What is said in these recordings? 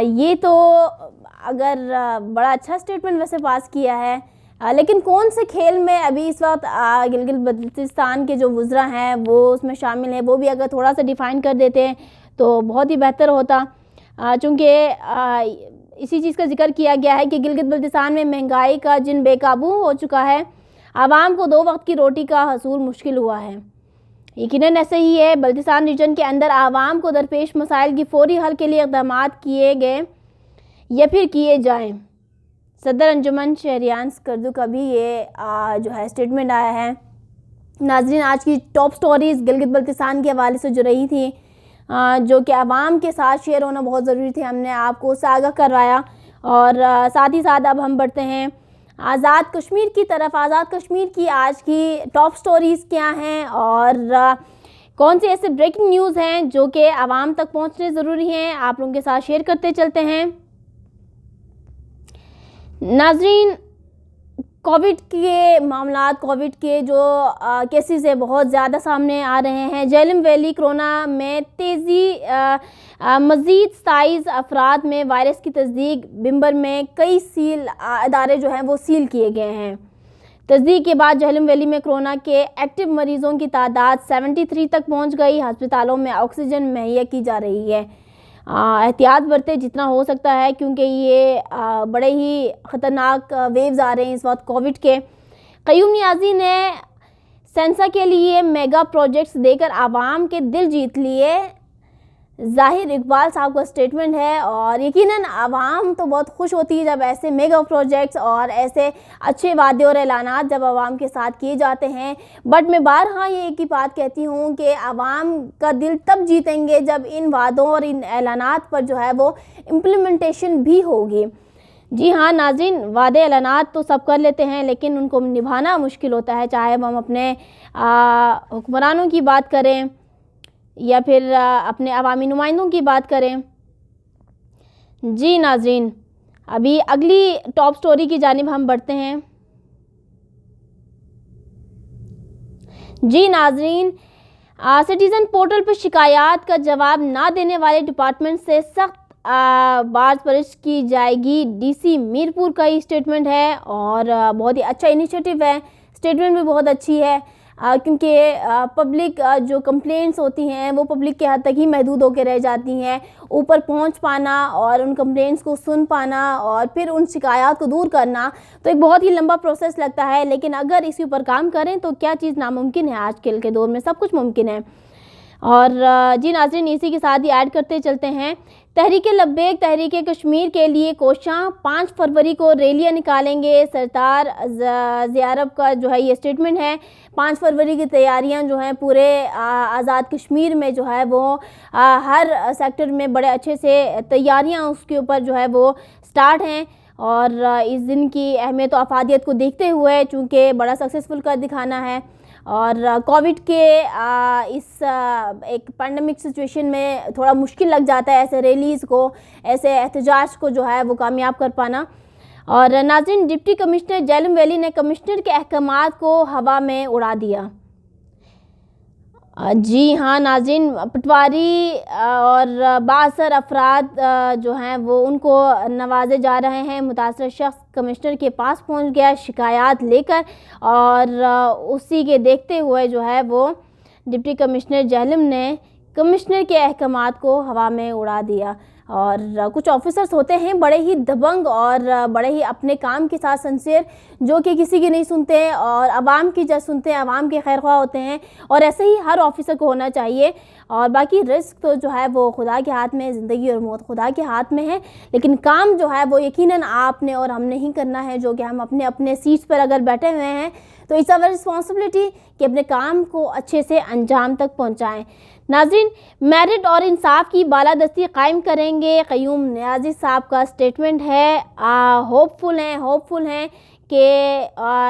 یہ تو اگر بڑا اچھا اسٹیٹمنٹ ویسے پاس کیا ہے، لیکن کون سے کھیل میں ابھی اس وقت گلگت بلتستان کے جو وزراء ہیں وہ اس میں شامل ہیں، وہ بھی اگر تھوڑا سا ڈیفائن کر دیتے ہیں تو بہت ہی بہتر ہوتا، چونکہ اسی چیز کا ذکر کیا گیا ہے کہ گلگت بلتستان میں مہنگائی کا جن بے قابو ہو چکا ہے، عوام کو 2 وقت کی روٹی کا حصول مشکل ہوا ہے۔ یقیناً ایسے ہی ہے، بلتستان ریجن کے اندر عوام کو درپیش مسائل کی فوری حل کے لیے اقدامات کیے گئے یا پھر کیے جائیں۔ صدر انجمن شہریان سکردو کا بھی یہ جو ہے اسٹیٹمنٹ آیا ہے۔ ناظرین، آج کی ٹاپ سٹوریز گلگت بلتستان کے حوالے سے جو رہی تھی، جو کہ عوام کے ساتھ شیئر ہونا بہت ضروری تھی، ہم نے آپ کو اس سے آگاہ کروایا، اور ساتھ ہی ساتھ اب ہم بڑھتے ہیں آزاد کشمیر کی طرف۔ آزاد کشمیر کی آج کی ٹاپ سٹوریز کیا ہیں اور کون سے ایسے بریکنگ نیوز ہیں جو کہ عوام تک پہنچنے ضروری ہیں، آپ لوگوں کے ساتھ شیئر کرتے چلتے ہیں۔ ناظرین، کووڈ کے معاملات، کووڈ کے جو کیسز ہیں بہت زیادہ سامنے آ رہے ہیں۔ جہلم ویلی کورونا میں تیزی، مزید 27 افراد میں وائرس کی تصدیق۔ بمبر میں کئی ادارے جو ہیں وہ سیل کیے گئے ہیں۔ تصدیق کے بعد جہلم ویلی میں کورونا کے ایکٹیو مریضوں کی تعداد 73 تک پہنچ گئی۔ ہسپتالوں میں آکسیجن مہیا کی جا رہی ہے۔ احتیاط برتے جتنا ہو سکتا ہے، کیونکہ یہ بڑے ہی خطرناک ویوز آ رہے ہیں اس وقت کووڈ کے۔ قیوم نیازی نے سینسا کے لیے میگا پروجیکٹس دے کر عوام کے دل جیت لیے، ظاہر اقبال صاحب کا اسٹیٹمنٹ ہے، اور یقیناً عوام تو بہت خوش ہوتی ہے جب ایسے میگا پروجیکٹس اور ایسے اچھے وعدے اور اعلانات جب عوام کے ساتھ کیے جاتے ہیں۔ بٹ میں بارہا یہ ایک ہی بات کہتی ہوں کہ عوام کا دل تب جیتیں گے جب ان وعدوں اور ان اعلانات پر جو ہے وہ امپلیمنٹیشن بھی ہوگی۔ جی ہاں ناظرین، وعدے اعلانات تو سب کر لیتے ہیں لیکن ان کو نبھانا مشکل ہوتا ہے، چاہے ہم اپنے حکمرانوں کی بات کریں یا پھر اپنے عوامی نمائندوں کی بات کریں۔ جی ناظرین، ابھی اگلی ٹاپ سٹوری کی جانب ہم بڑھتے ہیں۔ جی ناظرین، سٹیزن پورٹل پر شکایات کا جواب نہ دینے والے ڈپارٹمنٹ سے سخت باز پرش کی جائے گی، ڈی سی میرپور کا یہ اسٹیٹمنٹ ہے، اور بہت ہی اچھا انیشیٹو ہے۔ اسٹیٹمنٹ بھی بہت اچھی ہے، کیونکہ پبلک جو کمپلینٹس ہوتی ہیں وہ پبلک کے حد تک ہی محدود ہو کے رہ جاتی ہیں۔ اوپر پہنچ پانا اور ان کمپلینٹس کو سن پانا اور پھر ان شکایات کو دور کرنا تو ایک بہت ہی لمبا پروسیس لگتا ہے، لیکن اگر اسی اوپر کام کریں تو کیا چیز ناممکن ہے؟ آج کل کے دور میں سب کچھ ممکن ہے۔ اور جی ناظرین، اسی کے ساتھ ہی ایڈ کرتے چلتے ہیں۔ تحریک لبیک تحریک کشمیر کے لیے کوشاں 5 فروری کو ریلیاں نکالیں گے، سردار ضیاء کا جو ہے یہ اسٹیٹمنٹ ہے۔ 5 فروری کی تیاریاں جو ہیں پورے آزاد کشمیر میں جو ہے وہ ہر سیکٹر میں بڑے اچھے سے تیاریاں اس کے اوپر جو ہے وہ سٹارٹ ہیں، اور اس دن کی اہمیت و افادیت کو دیکھتے ہوئے چونکہ بڑا سکسیسفل کر دکھانا ہے، اور کووڈ کے اس ایک پینڈیمک سچویشن میں تھوڑا مشکل لگ جاتا ہے ایسے ریلیز کو، ایسے احتجاج کو جو ہے وہ کامیاب کر پانا۔ اور ناظرین، ڈپٹی کمشنر جہلم ویلی نے کمشنر کے احکامات کو ہوا میں اڑا دیا۔ جی ہاں ناظرین، پٹواری اور بااثر افراد جو ہیں وہ ان کو نوازے جا رہے ہیں۔ متاثرہ شخص کمشنر کے پاس پہنچ گیا شکایات لے کر، اور اسی کے دیکھتے ہوئے جو ہے وہ ڈپٹی کمشنر جہلم نے کمشنر کے احکامات کو ہوا میں اڑا دیا۔ اور کچھ آفیسرز ہوتے ہیں بڑے ہی دبنگ اور بڑے ہی اپنے کام کے ساتھ سنسیئر، جو کہ کسی کی نہیں سنتے اور عوام کی جب سنتے ہیں، عوام کے خیر خواہ ہوتے ہیں، اور ایسے ہی ہر آفیسر کو ہونا چاہیے۔ اور باقی رزق تو جو ہے وہ خدا کے ہاتھ میں، زندگی اور موت خدا کے ہاتھ میں ہے، لیکن کام جو ہے وہ یقیناً آپ نے اور ہم نے ہی کرنا ہے، جو کہ ہم اپنے اپنے سیٹس پر اگر بیٹھے ہوئے ہیں تو اٹس آور رسپانسبلٹی کہ اپنے کام کو اچھے سے انجام تک پہنچائیں۔ ناظرین، میرٹ اور انصاف کی بالادستی قائم کریں گے، قیوم نیازی صاحب کا اسٹیٹمنٹ ہے۔ ہوپ فل ہیں کہ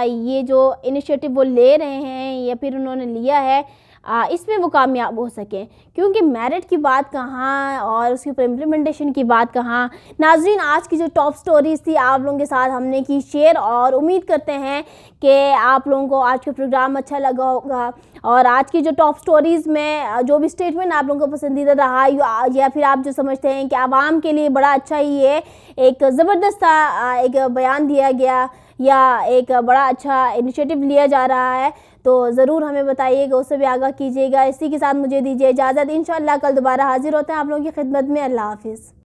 یہ جو انیشیٹو وہ لے رہے ہیں یا پھر انہوں نے لیا ہے، اس میں وہ کامیاب ہو سکیں، کیونکہ میرٹ کی بات کہاں اور اس کے اوپر امپلیمنٹیشن کی بات کہاں۔ ناظرین، آج کی جو ٹاپ سٹوریز تھی آپ لوگوں کے ساتھ ہم نے کی شیئر، اور امید کرتے ہیں کہ آپ لوگوں کو آج کا پروگرام اچھا لگا ہوگا، اور آج کی جو ٹاپ سٹوریز میں جو بھی اسٹیٹمنٹ آپ لوگوں کو پسندیدہ رہا یا پھر آپ جو سمجھتے ہیں کہ عوام کے لیے بڑا اچھا ہی ہے، ایک زبردست ایک بیان دیا گیا یا ایک بڑا اچھا انیشیٹو لیا جا رہا ہے، تو ضرور ہمیں بتائیے گا، اس سے بھی آگاہ کیجیے گا۔ اسی کے ساتھ مجھے دیجیے اجازت، انشاءاللہ کل دوبارہ حاضر ہوتے ہیں آپ لوگوں کی خدمت میں۔ اللہ حافظ۔